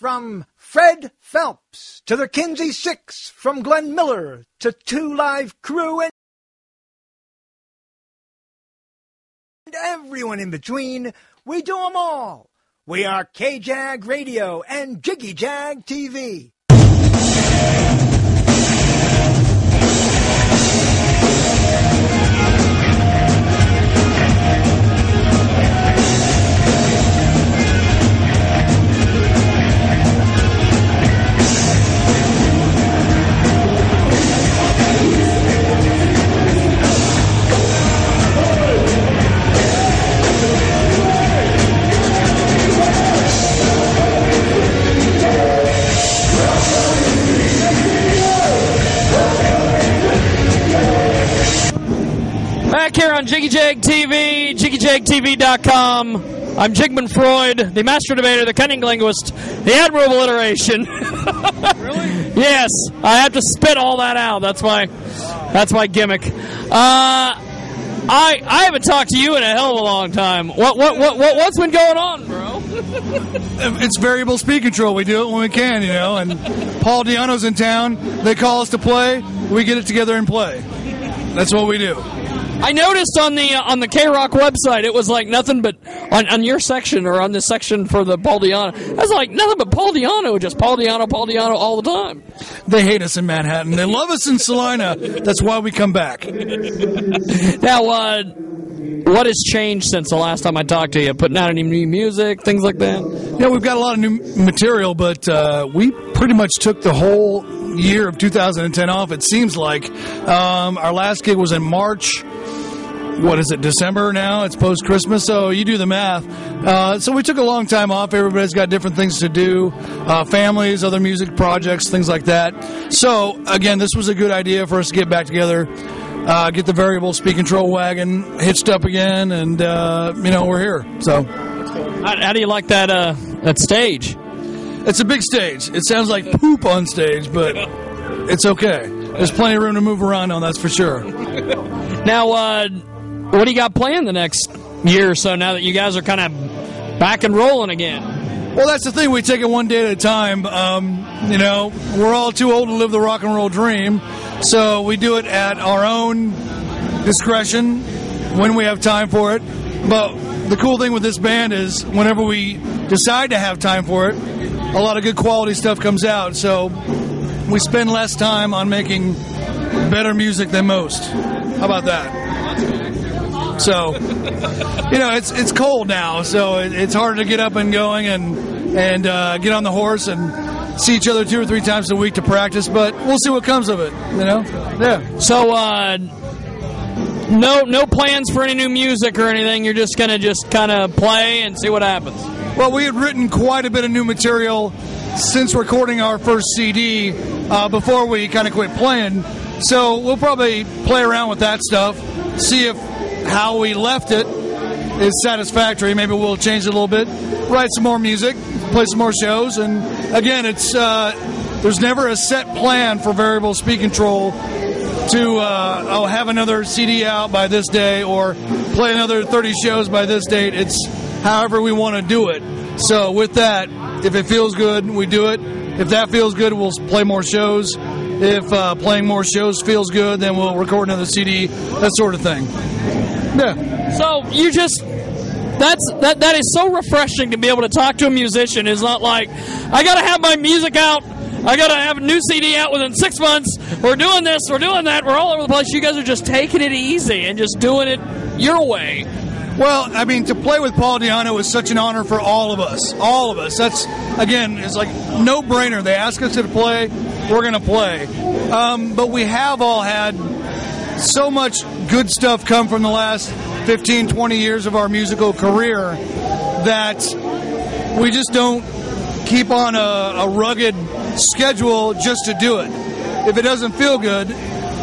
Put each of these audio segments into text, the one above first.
From Fred Phelps to the Kinsey Six, from Glenn Miller to Two Live Crew, and everyone in between, we do them all. We are K-Jag Radio and Jiggy Jag TV. Back here on Jiggy Jag TV, JiggyJagTV.com. I'm Jigman Freud, the master debater, the cunning linguist, the admirable alliteration. Really? Yes, I have to spit all that out. That's my gimmick. I haven't talked to you in a hell of a long time. What's been going on, bro? It's variable speed control. We do it when we can, And Paul Di'Anno's in town. They call us to play. We get it together and play. That's what we do. I noticed on the K-Rock website, it was like nothing but, on your section, or on this section for the Paul Di'Anno, it was like nothing but Paul Di'Anno, just Paul Di'Anno all the time. They hate us in Manhattan. They love us in Salina. That's why we come back. Now, what has changed since the last time I talked to you? Putting out any new music, things like that? Yeah, we've got a lot of new material, but we pretty much took the whole year of 2010 off, it seems like. Our last gig was in March. What is it, December now? It's post-Christmas, so you do the math. So we took a long time off. Everybody's got different things to do, families, other music projects, things like that. So, again, this was a good idea for us to get back together, get the variable speed control wagon hitched up again, and, we're here. So, how do you like that stage? It's a big stage. It sounds like poop on stage, but it's okay. There's plenty of room to move around on, that's for sure. Now, what do you got planned the next year or so now that you guys are kind of back and rolling again? Well, that's the thing. We take it one day at a time. We're all too old to live the rock and roll dream, so we do it at our own discretion when we have time for it. But the cool thing with this band is whenever we decide to have time for it, a lot of good quality stuff comes out. So we spend less time on making better music than most. How about that? So, it's cold now, so it's harder to get up and going and get on the horse and see each other 2 or 3 times a week to practice. But we'll see what comes of it. Yeah. So, no plans for any new music or anything. You're just gonna kind of play and see what happens. Well, we had written quite a bit of new material since recording our first CD before we kind of quit playing. So we'll probably play around with that stuff, see if how we left it is satisfactory. Maybe we'll change it a little bit, write some more music, play some more shows, and again, it's there's never a set plan for variable speed control to have another CD out by this day or play another 30 shows by this date. It's however we want to do it. So with that, if it feels good, we do it. If that feels good, we'll play more shows. If playing more shows feels good, then we'll record another CD, that sort of thing. Yeah. So you just that is so refreshing to be able to talk to a musician. It's not like I gotta have my music out, I gotta have a new CD out within 6 months. We're doing this, we're doing that, we're all over the place. You guys are just taking it easy and just doing it your way. Well, I mean, to play with Paul Di'Anno is such an honor for all of us. All of us. That's, again, it's like no-brainer. They ask us to play, we're going to play. But we have all had so much good stuff come from the last 15, 20 years of our musical career that we just don't keep on a rugged schedule just to do it. If it doesn't feel good,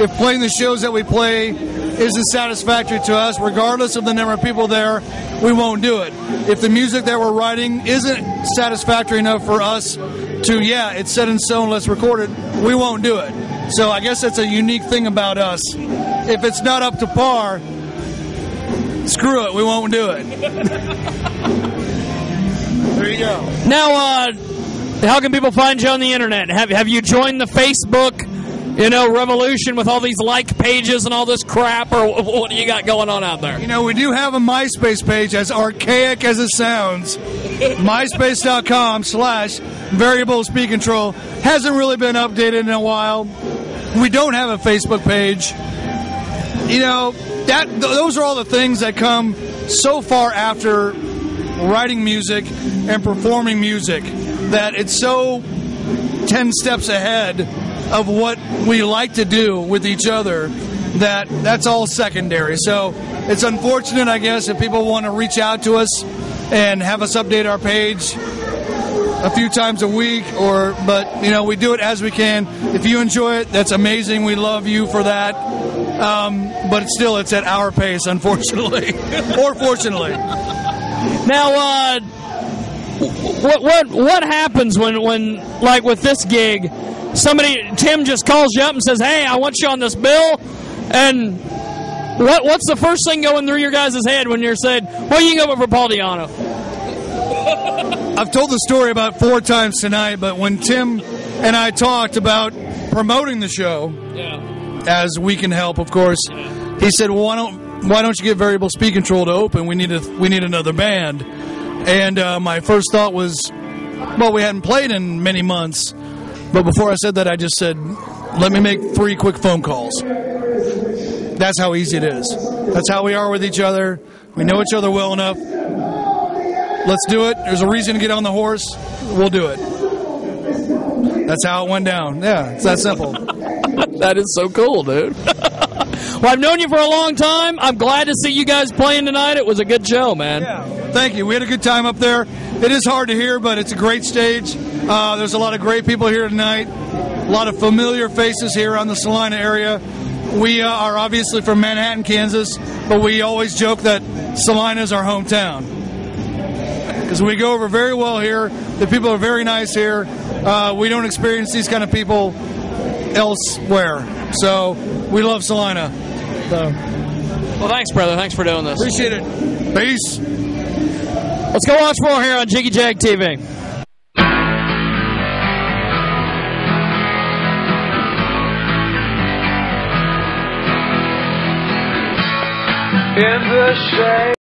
if playing the shows that we play isn't satisfactory to us, regardless of the number of people there, we won't do it. If the music that we're writing isn't satisfactory enough for us to, it's set in stone, let's record it, we won't do it. So I guess that's a unique thing about us. If it's not up to par, screw it, we won't do it. There you go. Now, how can people find you on the internet? Have you joined the Facebook, revolution with all these like pages and all this crap, or what do you got going on out there? We do have a MySpace page, as archaic as it sounds. MySpace.com/variable speed control. Hasn't really been updated in a while. We don't have a Facebook page. Those are all the things that come so far after writing music and performing music that it's so 10 steps ahead of what we like to do with each other that's all secondary. So it's unfortunate, I guess, if people want to reach out to us and have us update our page a few times a week, but we do it as we can. If you enjoy it, that's amazing. We love you for that. But it's at our pace, unfortunately, or fortunately. Now, what happens when like with this gig, Tim just calls you up and says, "Hey, I want you on this bill," and what's the first thing going through your guys' head when you're saying, "Well, you can go over for Paul Di'Anno"? I've told the story about 4 times tonight, but when Tim and I talked about promoting the show, as we can help, of course, he said, "Well, why don't you get Variable Speed Control to open? We need another band." And my first thought was, well, we hadn't played in many months. But before I said that, I just said, let me make 3 quick phone calls. That's how easy it is. That's how we are with each other. We know each other well enough. Let's do it. There's a reason to get on the horse. We'll do it. That's how it went down. Yeah, it's that simple. That is so cool, dude. Well, I've known you for a long time. I'm glad to see you guys playing tonight. It was a good show, man. Yeah, thank you. We had a good time up there. It is hard to hear, but it's a great stage. There's a lot of great people here tonight. A lot of familiar faces here on the Salina area. We are obviously from Manhattan, Kansas, but we always joke that Salina is our hometown. Because we go over very well here. The people are very nice here. We don't experience these kind of people elsewhere. So we love Salina. Well, thanks, brother. Thanks for doing this. Appreciate it. Peace. Let's go watch more here on Jiggy Jag TV. In the shade.